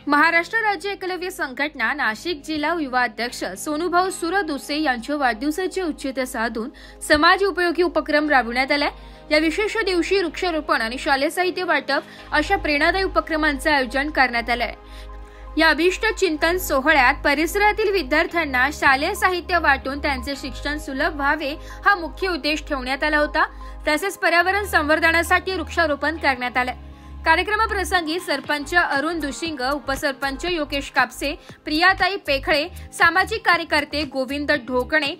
महाराष्ट्र राज्य एकलव्य संघटना नाशिक जिल्हा युवा अध्यक्ष सोनूभाऊ सुरदुसे यांच्या वाढदिवसाचे औचित्य साधून समाज उपयोगी उपक्रम राबविण्यात आलाय। या विशेष दिवशी वृक्षारोपण आणि शालेय साहित्य वाटप अशा प्रेरणादायी उपक्रमांचे आयोजन करण्यात आले। या अभिष्ट चिंतन सोहळ्यात परिसरातील विद्यार्थ्यांना शालेय साहित्य वाटून त्यांचे शिक्षण सुलभ व्हावे हा मुख्य उद्देश ठेवण्यात आला होता। तसेच पर्यावरण संवर्धनासाठी वृक्षारोपण करण्यात आले। कार्यक्रमाप्रसंगी सरपंच अरुण दुशिंग, उपसरपंच योगेश कापसे, प्रियाताई पेखळे, सामाजिक कार्यकर्ते गोविंद ढोकणे,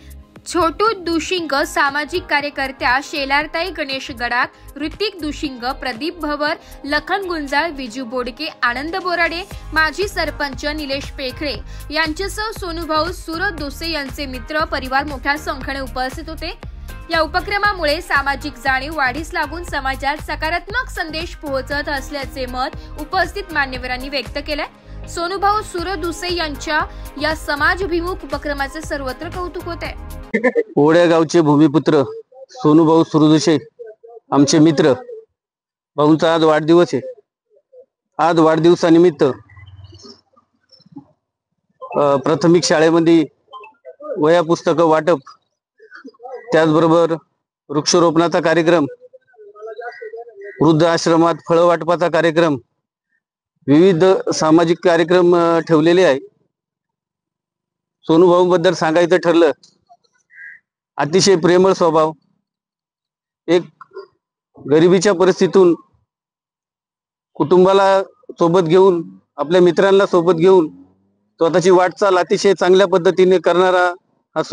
छोटू दुशिंग, सामाजिक कार्यकर्त्या शेलारताई गणेश गडाख, ऋतिक दुशिंग, प्रदीप भवर, लखन गुंजाळ, विजू बोडके, आनंद बोराडे, माजी सरपंच निलेश पेखळे यांच्यासह सोनूभाऊ सुरदुसे यांचे मित्र परिवार मोठ्या संख्येने उपस्थित होते। या उपक्रमामुळे सामाजिक जाणीव वाढीस लागून समाजात सकारात्मक संदेश पोहोचत असल्याचे मत उपस्थित मान्यवरांनी व्यक्त केले। सोनूभाऊ सुरदुसे यांच्या या समाजभिमुख उपक्रमाचे सर्वत्र कौतुक होते। ओढ्या गावचे भूमिपुत्र सोनूभाऊ सुरदुसे आमचे मित्र, भाऊंचा आज वाढदिवस आहे। आज वाढदिवसानिमित्त प्राथमिक शाळेमध्ये वह्या पुस्तकं वाटप, त्याचबरोबर वृक्षारोपणाचा कार्यक्रम, वृद्ध आश्रमात फळ वाटपाचा कार्यक्रम, विविध सामाजिक कार्यक्रम ठेवलेले आहे। सोनूभाऊ बद्दल सांगायचं ठरलं, अतिशय प्रेमळ स्वभाव, एक गरिबीच्या परिस्थितीतून कुटुंबाला सोबत घेऊन, आपल्या मित्रांना सोबत घेऊन स्वतःची वाटचाल अतिशय चांगल्या पद्धतीने करणारा हा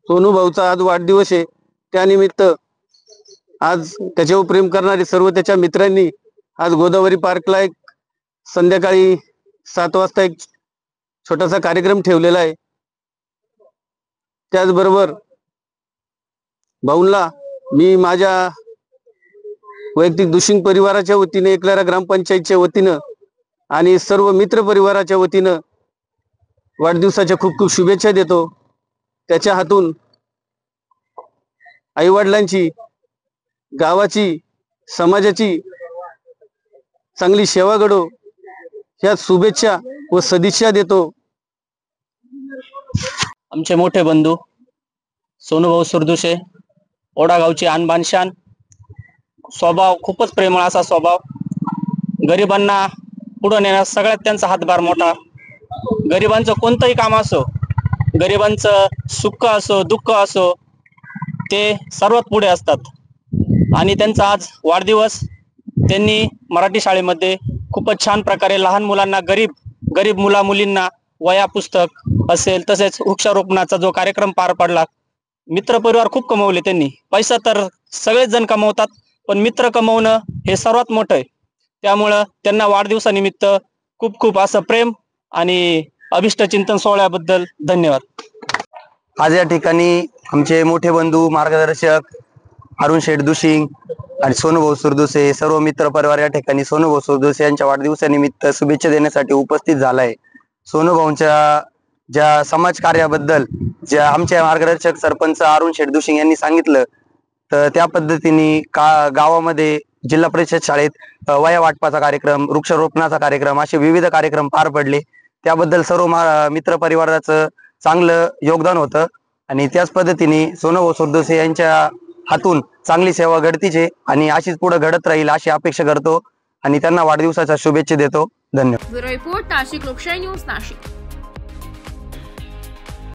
सोनूभाऊचा आज वाढदिवस आहे। त्यानिमित्त आज त्याच्यावर प्रेम करणारे सर्व त्याच्या मित्रांनी आज गोदावरी पार्कला एक संध्याकाळी 7 वाजता एक छोटासा कार्यक्रम ठेवलेला आहे। त्याचबरोबर भाऊंना मी माझ्या वैयक्तिक दुशिंग परिवाराच्या वतीने, एकलारा ग्रामपंचायतच्या वतीनं आणि सर्व मित्र परिवाराच्या वतीनं वाढदिवसाच्या खूप खूप शुभेच्छा देतो। त्याच्या हातून आईवडिलांची, गावाची, समाजाची चांगली सेवा घडो ह्या शुभेच्छा व सदिच्छा देतो। आमचे मोठे बंधू सोनूभाऊ सुरदुसे, ओढा गावची आणबान शान, स्वभाव खूपच प्रेमळ असा स्वभाव, गरिबांना पुढे नेण्यास सगळ्यात त्यांचा हातभार मोठा। गरिबांचं कोणतंही काम असो, गरिबांचं सुख असो दुःख असो, ते सर्वात पुढे असतात। आणि त्यांचा आज वाढदिवस त्यांनी मराठी शाळेमध्ये खूपच छान प्रकारे लहान मुलांना, गरीब मुला मुलींना वह्या पुस्तक असेल, तसेच वृक्षारोपणाचा जो कार्यक्रम पार पडला। मित्र परिवार खूप कमवले त्यांनी, पैसा तर सगळेच जण कमवतात, पण मित्र कमवणं हे सर्वात मोठं आहे। त्यामुळं त्यांना वाढदिवसानिमित्त खूप खूप असं प्रेम आणि अभिष्ट चिंतन सोहळ्याबद्दल धन्यवाद। आज या ठिकाणी आमचे मोठे बंधू, मार्गदर्शक अरुण शेठ दुशिंग आणि सोनूभाऊ सुरदुसे, सर्व मित्र परिवार या ठिकाणी सोनूभाऊ सुरदुसे यांच्या वाढदिवसानिमित्त शुभेच्छा देण्यासाठी उपस्थित झालाय। सोनूभाऊंच्या ज्या समाज कार्याबद्दल ज्या आमचे मार्गदर्शक सरपंच अरुण शेठ दुशिंग यांनी सांगितलं, तर त्या पद्धतीने गावामध्ये जिल्हा परिषद शाळेत वह्या वाटपाचा कार्यक्रम, वृक्षारोपणाचा कार्यक्रम असे विविध कार्यक्रम पार पडले। त्याबद्दल सर्व मित्र परिवाराचं चांगलं योगदान होतं आणि त्याच पद्धतीने सोनूभाऊ सुरदुसे यांच्या हातून चांगली सेवा घडतीचे आणि अशीच पुढे घडत राहील अशी अपेक्षा करतो आणि त्यांना वाढदिवसाच्या शुभेच्छा देतो। धन्यवाद। ब्युरो रिपोर्ट, नाशिक लोकशाही न्यूज, नाशिक।